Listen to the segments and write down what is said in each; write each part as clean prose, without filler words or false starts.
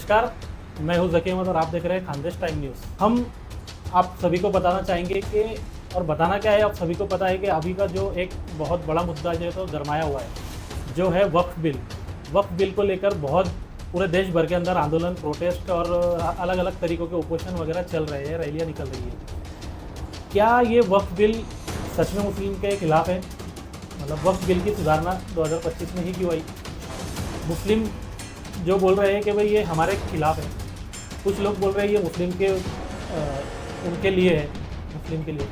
नमस्कार, मैं हूं ज़की अहमद और आप देख रहे हैं खानदेश टाइम न्यूज़। हम आप सभी को बताना चाहेंगे कि और बताना क्या है, आप सभी को पता है कि अभी का जो एक बहुत बड़ा मुद्दा जो है तो गरमाया हुआ है, जो है वक्फ बिल। वक्फ बिल को लेकर बहुत पूरे देश भर के अंदर आंदोलन, प्रोटेस्ट और अलग अलग तरीक़ों के उपोषण वगैरह चल रहे हैं, रैलियाँ निकल रही है। क्या ये वक्फ बिल सच में मुस्लिम के खिलाफ़ है? मतलब वक्फ बिल की सुधारना 2025 में ही क्यों आई? मुस्लिम जो बोल रहे हैं कि भाई ये हमारे खिलाफ़ है, कुछ लोग बोल रहे हैं ये मुस्लिम के उनके लिए है, मुस्लिम के लिए।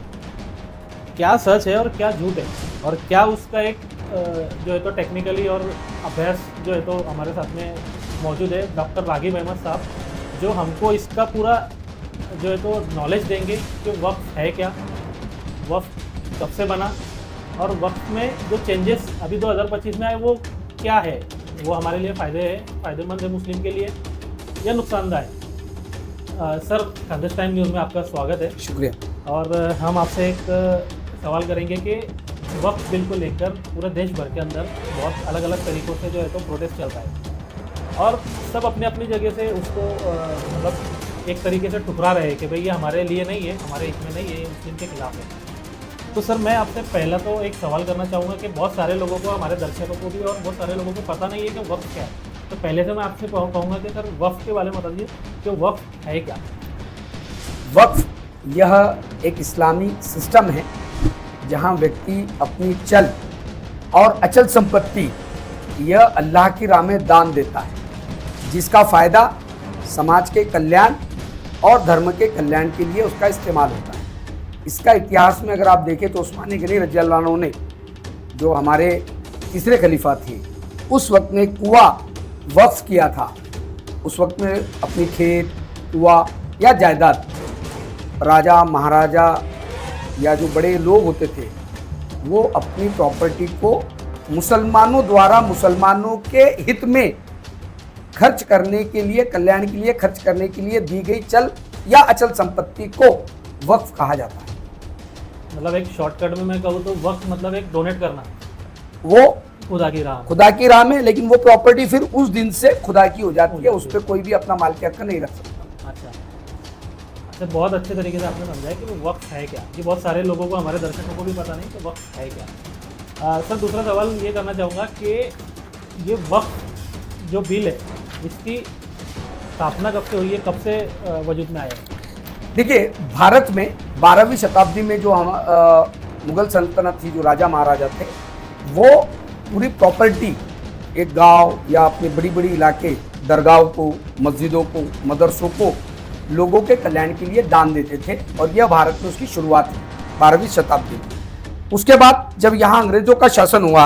क्या सच है और क्या झूठ है, और क्या उसका एक जो है तो टेक्निकली और अभ्यास जो है तो हमारे साथ में मौजूद है डॉक्टर रागिब अहमद साहब, जो हमको इसका पूरा जो है तो नॉलेज देंगे कि वक्फ है क्या, वक्फ कब से बना, और वक्फ में जो चेंजेस अभी 2025 में आए वो क्या है, वो हमारे लिए फ़ायदेमंद है मुस्लिम के लिए या नुकसानदायक है। सर, खानदेश टाइम न्यूज़ में आपका स्वागत है। शुक्रिया। और हम आपसे एक सवाल करेंगे कि वक्फ बिल को लेकर पूरे देश भर के अंदर बहुत अलग अलग तरीक़ों से जो है तो प्रोटेस्ट चल रहा है, और सब अपनी अपनी जगह से उसको मतलब एक तरीके से ठुकरा रहे हैं कि भाई ये हमारे लिए नहीं है, हमारे इसमें नहीं है, ये मुस्लिम के खिलाफ है। तो सर, मैं आपसे पहला तो एक सवाल करना चाहूँगा कि बहुत सारे लोगों को, हमारे दर्शकों को भी और बहुत सारे लोगों को पता नहीं है कि वक्फ क्या है। तो पहले से मैं आपसे कहूँगा कि सर वक्फ के बारे में बता दीजिए कि वक्फ है क्या? वक्फ यह एक इस्लामी सिस्टम है जहां व्यक्ति अपनी चल और अचल संपत्ति यह अल्लाह की राह में दान देता है, जिसका फ़ायदा समाज के कल्याण और धर्म के कल्याण के लिए उसका इस्तेमाल होता है। इसका इतिहास में अगर आप देखें तो उस्मान गनी रज़ियल्लाहु अन्हु ने, जो हमारे तीसरे खलीफा थे, उस वक्त में कुआं वक्फ किया था। उस वक्त में अपनी खेत, कुआं या जायदाद राजा, महाराजा या जो बड़े लोग होते थे, वो अपनी प्रॉपर्टी को मुसलमानों द्वारा मुसलमानों के हित में खर्च करने के लिए, कल्याण के लिए खर्च करने के लिए दी गई चल या अचल संपत्ति को वक्फ कहा जाता है। मतलब एक शॉर्टकट में मैं कहूँ तो वक्फ मतलब एक डोनेट करना, वो खुदा की राह में, लेकिन वो प्रॉपर्टी फिर उस दिन से खुदा की हो जाती है, उस पर कोई भी अपना मालिक हक नहीं रख सकता। अच्छा, बहुत अच्छे तरीके से आपने समझाया कि वो वक्फ है क्या। ये बहुत सारे लोगों को, हमारे दर्शकों को भी पता नहीं कि वक्फ है क्या। सर, दूसरा सवाल ये करना चाहूँगा कि ये वक्फ जो बिल है, इसकी स्थापना कब से हुई है, कब से वजूद में आया है? देखिए, भारत में 12वीं शताब्दी में जो मुगल सल्तनत थी, जो राजा महाराजा थे, वो पूरी प्रॉपर्टी एक गांव या अपने बड़ी बड़ी इलाके, दरगाहों को, मस्जिदों को, मदरसों को लोगों के कल्याण के लिए दान देते थे, और यह भारत में उसकी शुरुआत हुई 12वीं शताब्दी में। उसके बाद जब यहाँ अंग्रेजों का शासन हुआ,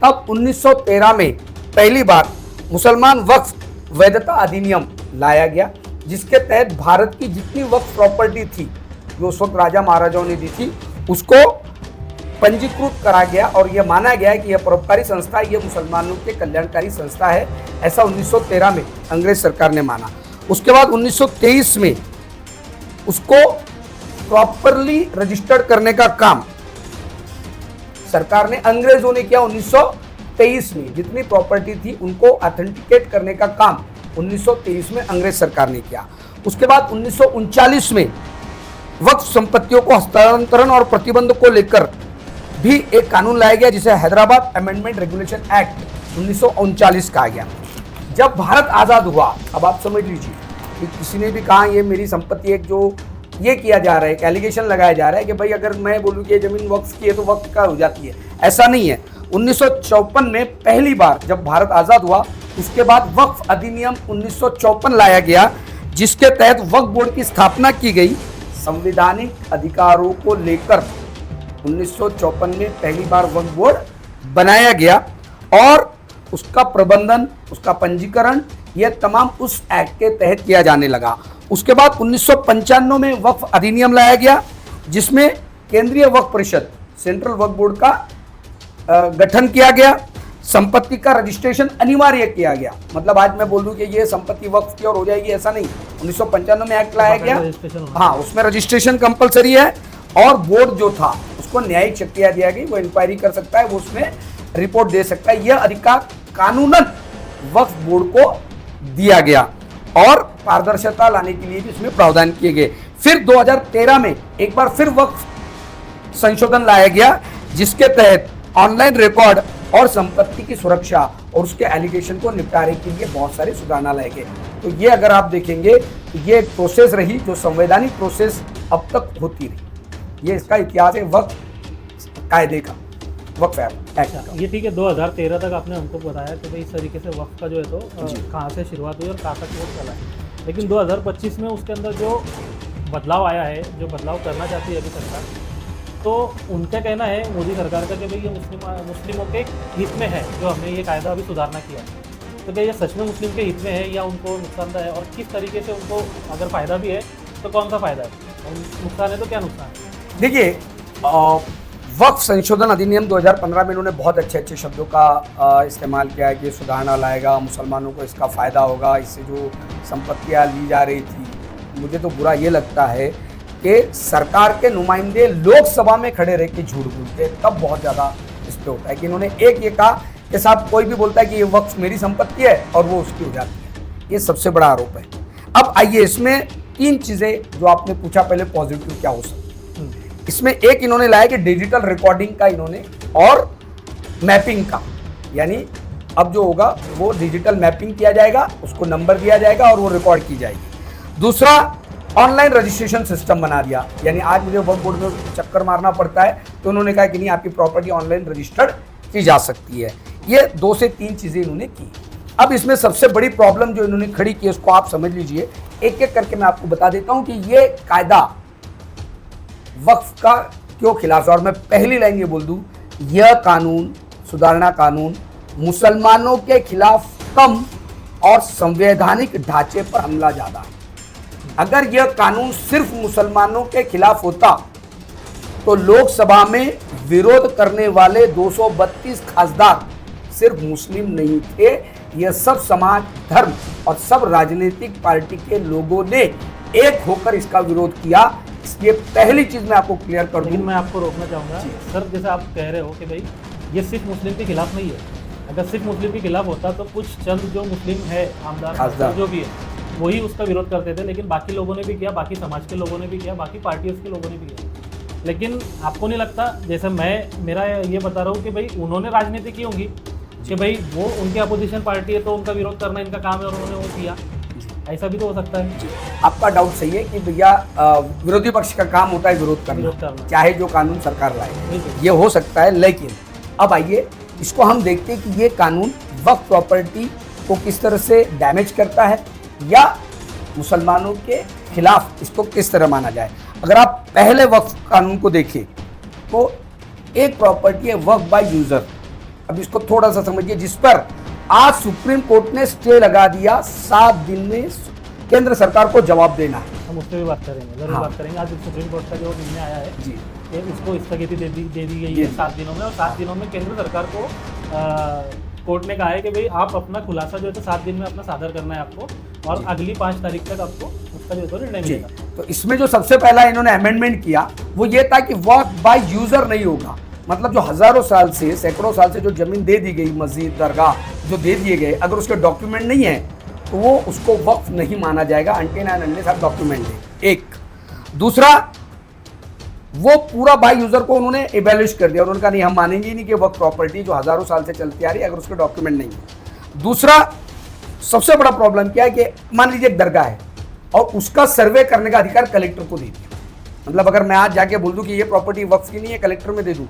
तब 1913 में पहली बार मुसलमान वक्फ वैधता अधिनियम लाया गया, जिसके तहत भारत की जितनी वक्फ प्रॉपर्टी थी, जो उस वक्त राजा महाराजाओं ने दी थी, उसको पंजीकृत करा गया, और यह माना गया कि यह परोपकारी संस्था, यह मुसलमानों के कल्याणकारी संस्था है। ऐसा 1913 में अंग्रेज सरकार ने माना। उसके बाद 1923 में उसको प्रॉपरली रजिस्टर्ड करने का काम सरकार ने, अंग्रेजों ने किया। 1923 में जितनी प्रॉपर्टी थी उनको ऑथेंटिकेट करने का काम 1923 में अंग्रेज सरकार ने किया। उसके बाद 1939 में वक्फ संपत्तियों को हस्तांतरण और प्रतिबंध को लेकर भी एक कानून लाया गया, जिसे हैदराबाद अमेंडमेंट रेगुलेशन एक्ट 1939 कहा गया। जब भारत आज़ाद हुआ, अब आप समझ लीजिए कि किसी ने भी कहा ये मेरी संपत्ति, एक जो ये किया जा रहा है, एक एलिगेशन लगाया जा रहा है कि भाई अगर मैं बोलूँ कि ये ज़मीन वक्फ की है तो वक्फ का हो जाती है, ऐसा नहीं है। 1954 में पहली बार जब भारत आज़ाद हुआ, उसके बाद वक्फ अधिनियम 1954 लाया गया, जिसके तहत वक्फ बोर्ड की स्थापना की गई। संवैधानिक अधिकारों को लेकर 1954 में पहली बार वक्फ बोर्ड बनाया गया, और उसका प्रबंधन, उसका पंजीकरण, यह तमाम उस एक्ट के तहत किया जाने लगा। उसके बाद 1995 में वक्फ अधिनियम लाया गया, जिसमें केंद्रीय वक्फ परिषद, सेंट्रल वक्फ बोर्ड का गठन किया गया। संपत्ति का रजिस्ट्रेशन अनिवार्य किया गया। मतलब आज मैं बोलूं कि ये संपत्ति वक्फ की और हो जाएगी, ऐसा नहीं। 1995 में एक्ट लाया गया, हाँ, उसमें रजिस्ट्रेशन कंपलसरी है, और बोर्ड जो था उसको न्यायिक शक्तियां दिया गई, वो इंक्वायरी कर सकता है, वो उसमें रिपोर्ट दे सकता है। यह अधिकार कानूनन वक्फ बोर्ड को दिया गया। और पारदर्शिता लाने के लिए भी इसमें प्रावधान किए गए। फिर 2013 में एक बार फिर वक्फ संशोधन लाया गया, जिसके तहत ऑनलाइन रिकॉर्ड और संपत्ति की सुरक्षा और उसके एलिगेशन को निपटारे के लिए बहुत सारे सुधार लाए गए। तो ये अगर आप देखेंगे तो ये एक प्रोसेस रही जो संवैधानिक प्रोसेस अब तक होती रही। ये इसका इतिहास है वक्फ कायदे का, वक्फ एक्ट का। ये ठीक है, 2013 तक आपने हमको बताया कि भाई इस तरीके से वक्फ का जो है तो कहाँ से शुरुआत हुई और कहाँ तक वो चला है। लेकिन 2025 में उसके अंदर जो बदलाव आया है, जो बदलाव करना चाहती है अभी सरकार, तो उनका कहना है मोदी सरकार का कि भाई ये मुस्लिमों के हित में है जो हमने ये कायदा अभी सुधारना किया है। तो क्या ये सच में मुस्लिम के हित में है या उनको नुकसानदायक है, और किस तरीके से उनको अगर फ़ायदा भी है तो कौन सा फ़ायदा है, और नुकसान है तो क्या नुकसान है? देखिए, वक्फ संशोधन अधिनियम 2015 में इन्होंने बहुत अच्छे अच्छे शब्दों का इस्तेमाल किया है कि सुधारना लाएगा, मुसलमानों को इसका फ़ायदा होगा, इससे जो संपत्तियाँ ली जा रही थी। मुझे तो बुरा ये लगता है कि सरकार के नुमाइंदे लोकसभा में खड़े रह के झूठ बोलते हैं, तब बहुत ज़्यादा इस पर होता है कि इन्होंने एक ये कहा कि साहब कोई भी बोलता है कि ये वक्फ मेरी संपत्ति है और वो उसकी हो जाती है। ये सबसे बड़ा आरोप है। अब आइए, इसमें तीन चीज़ें जो आपने पूछा, पहले पॉजिटिव क्या हो सकती है। इसमें एक इन्होंने लाया कि डिजिटल रिकॉर्डिंग का इन्होंने, और मैपिंग का, यानी अब जो होगा वो डिजिटल मैपिंग किया जाएगा, उसको नंबर दिया जाएगा और वो रिकॉर्ड की जाएगी। दूसरा, ऑनलाइन रजिस्ट्रेशन सिस्टम बना दिया, यानी आज मुझे वक्फ बोर्ड में चक्कर मारना पड़ता है तो उन्होंने कहा कि नहीं, आपकी प्रॉपर्टी ऑनलाइन रजिस्टर्ड की जा सकती है। ये 2 से 3 चीज़ें इन्होंने की। अब इसमें सबसे बड़ी प्रॉब्लम जो इन्होंने खड़ी की, उसको आप समझ लीजिए, एक एक करके मैं आपको बता देता हूं कि ये कायदा वक्फ का क्यों खिलाफ है। और मैं पहली लाइन ये बोल दूं, यह कानून, सुधारणा कानून मुसलमानों के खिलाफ कम और संवैधानिक ढांचे पर हमला ज्यादा है। अगर यह कानून सिर्फ मुसलमानों के खिलाफ होता तो लोकसभा में विरोध करने वाले 232 खासदार सिर्फ मुस्लिम नहीं थे, यह सब समाज, धर्म और सब राजनीतिक पार्टी के लोगों ने एक होकर इसका विरोध किया। इसलिए पहली चीज मैं आपको क्लियर कर दूं। लेकिन मैं आपको रोकना चाहूँगा सर, जैसे आप कह रहे हो कि भाई ये सिर्फ मुस्लिम के खिलाफ नहीं है। अगर सिर्फ मुस्लिम के खिलाफ होता तो कुछ चंद जो मुस्लिम है, आमदार जो भी है, वही उसका विरोध करते थे, लेकिन बाकी लोगों ने भी किया, बाकी समाज के लोगों ने भी किया, बाकी पार्टियों के लोगों ने भी किया। लेकिन आपको नहीं लगता, जैसे मेरा ये बता रहा हूँ कि भाई उन्होंने राजनीति की होंगी कि भाई वो उनकी अपोजिशन पार्टी है तो उनका विरोध करना इनका काम है और उन्होंने वो किया, ऐसा भी तो हो सकता है। आपका डाउट सही है कि भैया विरोधी पक्ष का काम होता है विरोध करना, चाहे जो कानून सरकार लाए, ये हो सकता है। लेकिन अब आइए, इसको हम देखते हैं कि ये कानून वक्फ प्रॉपर्टी को किस तरह से डैमेज करता है या मुसलमानों के खिलाफ इसको किस तरह माना जाए। अगर आप पहले वक्फ कानून को देखें तो एक प्रॉपर्टी है वक्फ बाय यूजर। अब इसको थोड़ा सा समझिए, जिस पर आज सुप्रीम कोर्ट ने स्टे लगा दिया, 7 दिन में केंद्र सरकार को जवाब देना है। हम उस पर भी बात करेंगे, जरूर बात करेंगे। आज सुप्रीम कोर्ट का जो निर्णय आया है जी, उसको स्थगिति दे दी गई है 7 दिनों में, और 7 दिनों में केंद्र सरकार को कोर्ट ने कहा है कि भाई आप अपना खुलासा जो है तो 7 दिन में अपना सादर करना है आपको, और अगली 5 तारीख तक आपको उसका जो है तो निर्णय मिलेगा। तो इसमें जो सबसे पहला इन्होंने अमेंडमेंट किया वो ये था कि वक्फ बाय यूजर नहीं होगा। मतलब जो हजारों साल से, सैकड़ों साल से जो जमीन दे दी गई, मस्जिद, दरगाह जो दे दिए गए, अगर उसके डॉक्यूमेंट नहीं है तो वो उसको वक्फ नहीं माना जाएगा, अनटिल एंड अनलेस आप डॉक्यूमेंट दें। एक दूसरा, वो पूरा बाय यूजर को उन्होंने इवैल्यूएट कर दिया, उन्होंने कहा नहीं, हम मानेंगे ही नहीं कि वक्फ प्रॉपर्टी जो हजारों साल से चलती आ रही है अगर उसके डॉक्यूमेंट नहीं है। दूसरा, सबसे बड़ा प्रॉब्लम क्या है कि मान लीजिए एक दरगाह है और उसका सर्वे करने का अधिकार कलेक्टर को दे दिया। मतलब अगर मैं आज जाके बोल दूं कि ये प्रॉपर्टी वक्फ की नहीं है, कलेक्टर में दे दूं,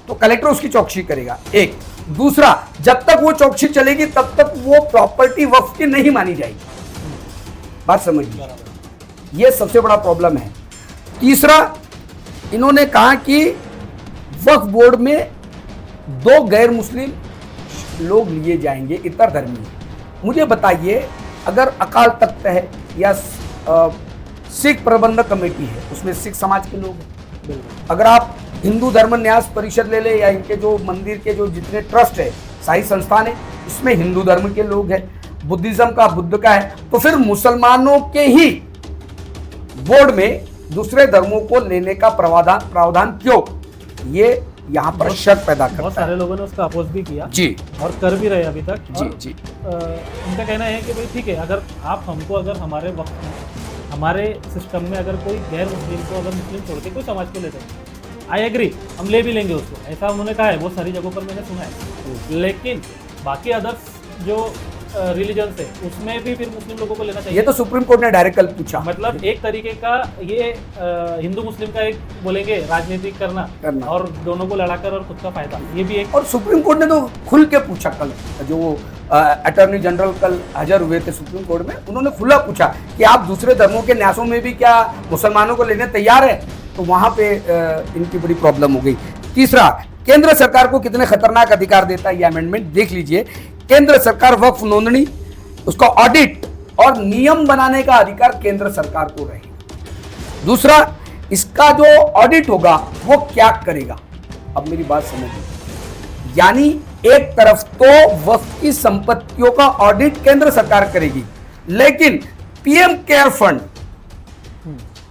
तो कलेक्टर उसकी चौकसी करेगा। एक दूसरा, जब तक वो चौकसी चलेगी तब तक वो प्रॉपर्टी वक्फ की नहीं मानी जाएगी। बात समझिए, ये सबसे बड़ा प्रॉब्लम है। तीसरा, इन्होंने कहा कि वक्फ बोर्ड में 2 गैर मुस्लिम लोग लिए जाएंगे, इतर धर्मी। मुझे बताइए, अगर अकाल तख्त है या सिख प्रबंधक कमेटी है, उसमें सिख समाज के लोग हैं। अगर आप हिंदू धर्म न्यास परिषद ले ले या इनके जो मंदिर के जो जितने ट्रस्ट है, शाही संस्थान है, इसमें हिंदू धर्म के लोग हैं, बुद्धिज्म का बुद्ध का है, तो फिर मुसलमानों के ही बोर्ड में दूसरे धर्मों को लेने का प्रावधान क्यों? ये यहाँ पर शक पैदा बहुत करता सारे है। लोगों ने उसका अपोज भी किया जी और कर भी रहे अभी तक। जी और, जी उनका कहना है कि भाई ठीक है, अगर आप हमको अगर हमारे वक्त में हमारे सिस्टम में अगर कोई गैर मुस्लिम को अगर मुस्लिम छोड़ के कोई समाज को लेते हैं, आई एग्री, हम ले भी लेंगे उसको, ऐसा उन्होंने कहा है, वो सारी जगहों पर मैंने सुना है। लेकिन बाकी अदर्स जो रिलीजन है उसमें भी फिर मुस्लिम लोगों को लेना चाहिए। ये तो सुप्रीम कोर्ट ने डायरेक्ट कल पूछा। मतलब एक तरीके का ये हिंदू मुस्लिम का एक बोलेंगे राजनीतिक करना और दोनों को लड़ाकर और खुद का फायदा, ये भी एक। और सुप्रीम कोर्ट ने तो खुल के पूछा कल, जो अटॉर्नी जनरल कल हाजिर हुए थे सुप्रीम कोर्ट में, उन्होंने खुला पूछा कि आप दूसरे धर्मों के न्यासों में भी क्या मुसलमानों को लेने तैयार है। तो वहां पे इनकी बड़ी प्रॉब्लम हो गई। तीसरा, केंद्र सरकार को कितने खतरनाक अधिकार देता है ये अमेंडमेंट, देख लीजिए। केंद्र सरकार वक्फ नोंदणी, उसका ऑडिट और नियम बनाने का अधिकार केंद्र सरकार को रहेगा। दूसरा, इसका जो ऑडिट होगा वो क्या करेगा, अब मेरी बात समझिए। यानी एक तरफ तो वक्फ की संपत्तियों का ऑडिट केंद्र सरकार करेगी, लेकिन पीएम केयर फंड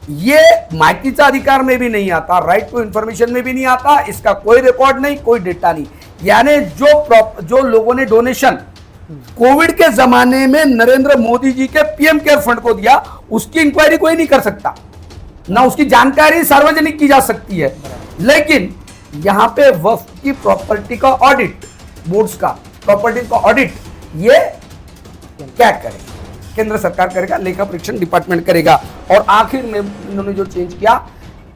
ये माहितीचा अधिकार में भी नहीं आता, राइट टू इंफॉर्मेशन में भी नहीं आता, इसका कोई रिकॉर्ड नहीं, कोई डेटा नहीं। यानी जो लोगों ने डोनेशन कोविड के जमाने में नरेंद्र मोदी जी के पीएम केयर फंड को दिया, उसकी इंक्वायरी कोई नहीं कर सकता, ना उसकी जानकारी सार्वजनिक की जा सकती है। लेकिन यहां पे वक्फ की प्रॉपर्टी का ऑडिट, बोर्ड्स का प्रॉपर्टी का ऑडिट, ये क्या करेगा, केंद्र सरकार करेगा, लेखा परीक्षण डिपार्टमेंट करेगा। और आखिर में इन्होंने जो चेंज किया,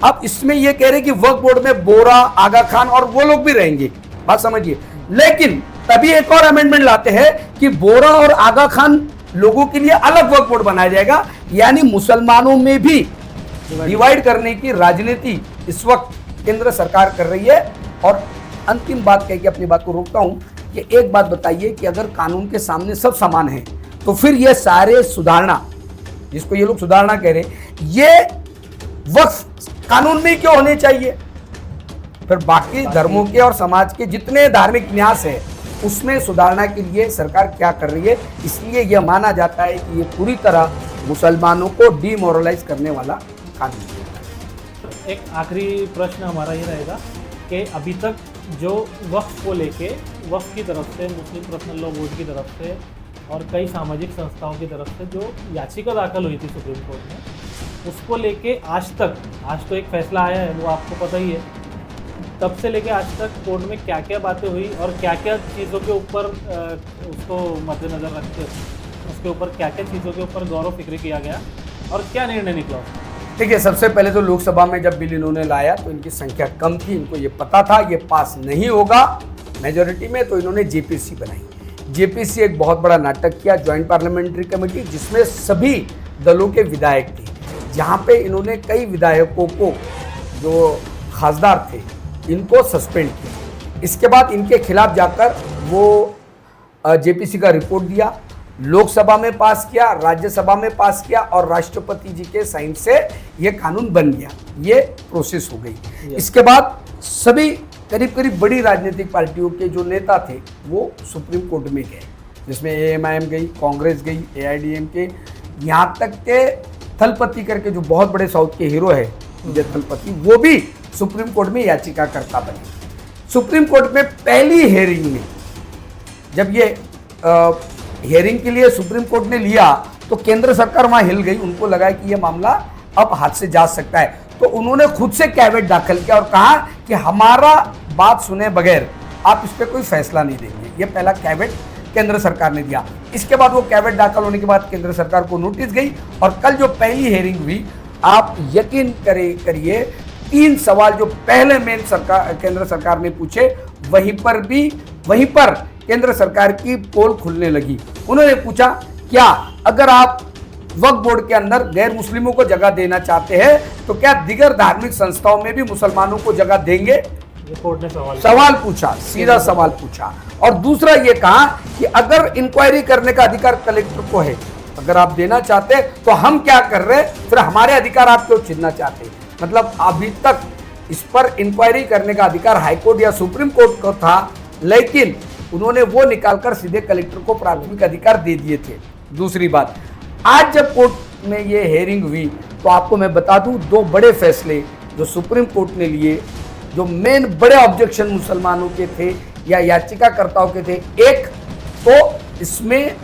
अब इसमें ये कह रहे कि वक्फ बोर्ड में बोरा, आगा खान और वो लोग भी रहेंगे, बात समझिए। लेकिन तभी एक और अमेंडमेंट लाते हैं कि बोरा और आगा खान लोगों के लिए अलग वक्फ बोर्ड बनाया जाएगा। यानी मुसलमानों में भी डिवाइड करने की राजनीति इस वक्त केंद्र सरकार कर रही है। और अंतिम बात कह के अपनी बात को रोकता हूं कि एक बात बताइए कि अगर कानून के सामने सब समान है, तो फिर ये सारे सुधारना, जिसको ये लोग सुधारना कह रहे, ये वक्फ कानून में क्यों होने चाहिए? फिर बाकी धर्मों के और समाज के जितने धार्मिक न्यास है उसमें सुधारना के लिए सरकार क्या कर रही है। इसलिए यह माना जाता है कि ये पूरी तरह मुसलमानों को डिमोरलाइज करने वाला कानून है। एक आखिरी प्रश्न हमारा ये रहेगा कि अभी तक जो वक्फ को लेके वक्फ की तरफ से, मुस्लिम पर्सनल लॉ बोर्ड की तरफ से और कई सामाजिक संस्थाओं की तरफ से जो याचिका दाखिल हुई थी सुप्रीम कोर्ट में, उसको लेके आज तो एक फैसला आया है, वो आपको पता ही है। तब से लेके आज तक कोर्ट में क्या क्या बातें हुई और क्या क्या चीज़ों के ऊपर उसको मद्देनज़र रखते उसके ऊपर क्या क्या चीज़ों के ऊपर गौर फिक्र किया गया और क्या निर्णय निकला? ठीक है, सबसे पहले तो लोकसभा में जब बिल इन्होंने लाया तो इनकी संख्या कम थी, इनको ये पता था ये पास नहीं होगा मेजोरिटी में, तो इन्होंने जेपीसी बनाई। जेपीसी एक बहुत बड़ा नाटक किया, ज्वाइंट पार्लियामेंट्री कमेटी, जिसमें सभी दलों के विधायक थे। जहाँ पे इन्होंने कई विधायकों को, जो खासदार थे, इनको सस्पेंड किया। इसके बाद इनके खिलाफ जाकर वो जेपीसी का रिपोर्ट दिया, लोकसभा में पास किया, राज्यसभा में पास किया और राष्ट्रपति जी के साइन से ये कानून बन गया। ये प्रोसेस हो गई। इसके बाद सभी करीब करीब बड़ी राजनीतिक पार्टियों के जो नेता थे वो सुप्रीम कोर्ट में गए, जिसमें एएमआईएम गई, कांग्रेस गई, एआईडीएमके, यहाँ तक के थलपति करके जो बहुत बड़े साउथ के हीरो है विजय थलपति, वो भी सुप्रीम कोर्ट में याचिकाकर्ता बने। सुप्रीम कोर्ट में पहली हेयरिंग में जब ये हेयरिंग के लिए सुप्रीम कोर्ट ने लिया तो केंद्र सरकार वहां हिल गई, उनको लगा कि यह मामला अब हाथ से जा सकता है, तो उन्होंने खुद से कैवेट दाखिल किया और कहा कि हमारा बात सुने बगैर आप इस पर कोई फैसला नहीं देंगे। ये पहला कैवेट केंद्र सरकार ने दिया। इसके बाद वो कैवेट दाखिल होने के बाद केंद्र सरकार को नोटिस गई और कल जो पहली हेयरिंग हुई, आप यकीन करिए 3 सवाल जो पहले मेन सरकार केंद्र सरकार ने पूछे, वहीं पर केंद्र सरकार की पोल खुलने लगी। उन्होंने पूछा, क्या अगर आप वक्फ बोर्ड के अंदर गैर मुस्लिमों को जगह देना चाहते हैं तो क्या दिगर धार्मिक संस्थाओं में भी मुसलमानों को जगह देंगे? कोर्ट ने सवाल पूछा, सीधा सवाल पूछा। और दूसरा ये कहा कि अगर इंक्वायरी करने का अधिकार कलेक्टर को है, अगर आप देना चाहते हैं तो हम क्या कर रहे हैं, फिर हमारे अधिकार आप क्यों छीनना चाहते हैं? मतलब अभी तक इस पर इंक्वायरी करने का अधिकार हाईकोर्ट या सुप्रीम कोर्ट को था, लेकिन उन्होंने वो निकालकर सीधे कलेक्टर को प्राथमिक अधिकार दे दिए थे। दूसरी बात, आज जब कोर्ट में ये हेयरिंग हुई तो आपको मैं बता दूं, 2 बड़े फैसले जो सुप्रीम कोर्ट ने लिए जो मेन बड़े ऑब्जेक्शन मुसलमानों के थे या याचिकाकर्ताओं के थे, एक तो इसमें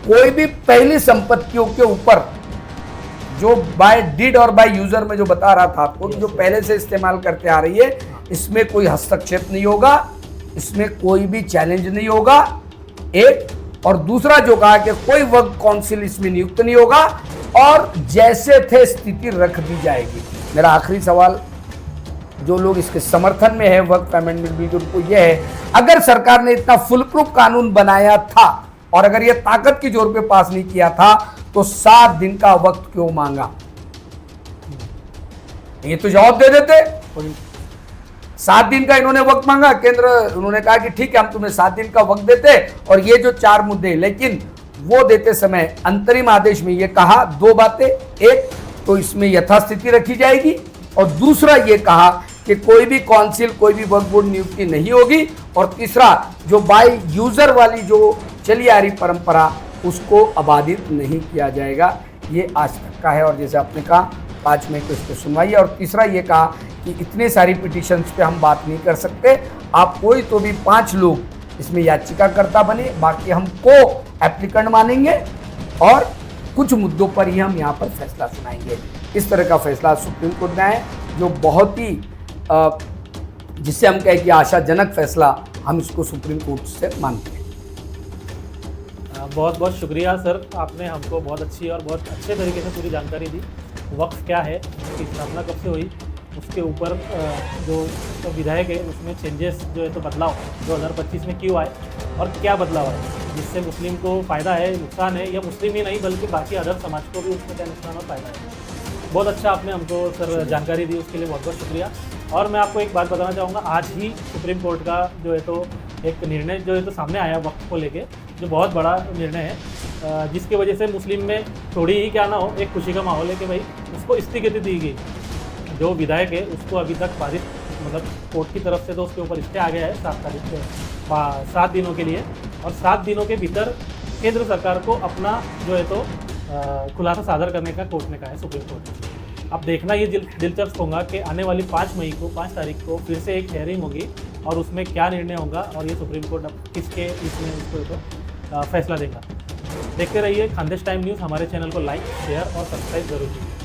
कोई भी पहली संपत्तियों के ऊपर जो बाय डीड और बाय यूजर में जो बता रहा था आपको, जो पहले से इस्तेमाल करते आ रही है, इसमें कोई हस्तक्षेप नहीं होगा, इसमें कोई भी चैलेंज नहीं होगा, एक। और दूसरा जो कहा कि कोई वक्फ काउंसिल इसमें नियुक्त नहीं होगा और जैसे थे स्थिति रख दी जाएगी। मेरा आखिरी सवाल जो लोग इसके समर्थन में है वक्फ अमेंडमेंट बिल, उनको यह है, अगर सरकार ने इतना फुल प्रूफ कानून बनाया था और अगर यह ताकत की जोर पे पास नहीं किया था तो 7 दिन का वक्त क्यों मांगा? ये तो जवाब दे देते। 7 दिन का इन्होंने वक्त मांगा, केंद्र उन्होंने कहा कि ठीक है हम तुम्हें 7 दिन का वक्त देते, और ये जो 4 मुद्दे, लेकिन वो देते समय अंतरिम आदेश में ये कहा 2 बातें, एक तो इसमें यथास्थिति रखी जाएगी और दूसरा ये कहा कि कोई भी काउंसिल, कोई भी वक्फ बोर्ड नियुक्ति नहीं होगी, और तीसरा जो बाय यूजर वाली जो चली आ रही परंपरा उसको अबाधित नहीं किया जाएगा। ये आज तक का है, और जैसे आपने कहा 5 मई को इस पर सुनवाई है। और तीसरा ये कहा कि इतने सारी पिटीशंस पे हम बात नहीं कर सकते, आप कोई तो भी 5 लोग इसमें याचिकाकर्ता बने, बाकी हम को एप्लीकेंट मानेंगे और कुछ मुद्दों पर ही हम यहाँ पर फैसला सुनाएंगे। इस तरह का फैसला सुप्रीम कोर्ट ने है, जो बहुत ही जिससे हम कहें कि आशाजनक फैसला हम इसको सुप्रीम कोर्ट से मानते हैं। बहुत बहुत शुक्रिया सर, आपने हमको बहुत अच्छी और बहुत अच्छे तरीके से पूरी जानकारी दी। वक्फ क्या है, उसकी स्थापना कब से हुई, उसके ऊपर जो विधायक है उसमें चेंजेस जो है तो बदलाव 2025 में क्यों आए और क्या बदलाव है जिससे मुस्लिम को फ़ायदा है, नुकसान है, या मुस्लिम ही नहीं बल्कि बाकी अदर समाज को भी उसमें क्या नुकसान और फ़ायदा है। बहुत अच्छा आपने हमको सर जानकारी दी, उसके लिए बहुत बहुत शुक्रिया। और मैं आपको एक बात बताना चाहूँगा, आज ही सुप्रीम कोर्ट का जो है तो एक निर्णय जो है तो सामने आया वक्फ को लेके, जो बहुत बड़ा निर्णय है, जिसकी वजह से मुस्लिम में थोड़ी ही क्या ना हो, एक खुशी का माहौल है कि भाई उसको स्थगिति दी गई। जो विधायक है उसको अभी तक पारित, मतलब कोर्ट की तरफ से तो उसके ऊपर स्टे आ गया है 7 तारीख से 7 दिनों के लिए, और 7 दिनों के भीतर केंद्र सरकार को अपना जो है तो खुलासा सादर करने का कोर्ट ने कहा है, सुप्रीम कोर्ट ने। अब देखना ये दिलचस्प होगा कि आने वाली 5 तारीख को फिर से एक हेयरिंग होगी और उसमें क्या निर्णय होगा और ये सुप्रीम कोर्ट अब किसके इसमें इसको तो फैसला देगा। देखते रहिए खानदेश टाइम न्यूज़। हमारे चैनल को लाइक, शेयर और सब्सक्राइब जरूर कीजिए।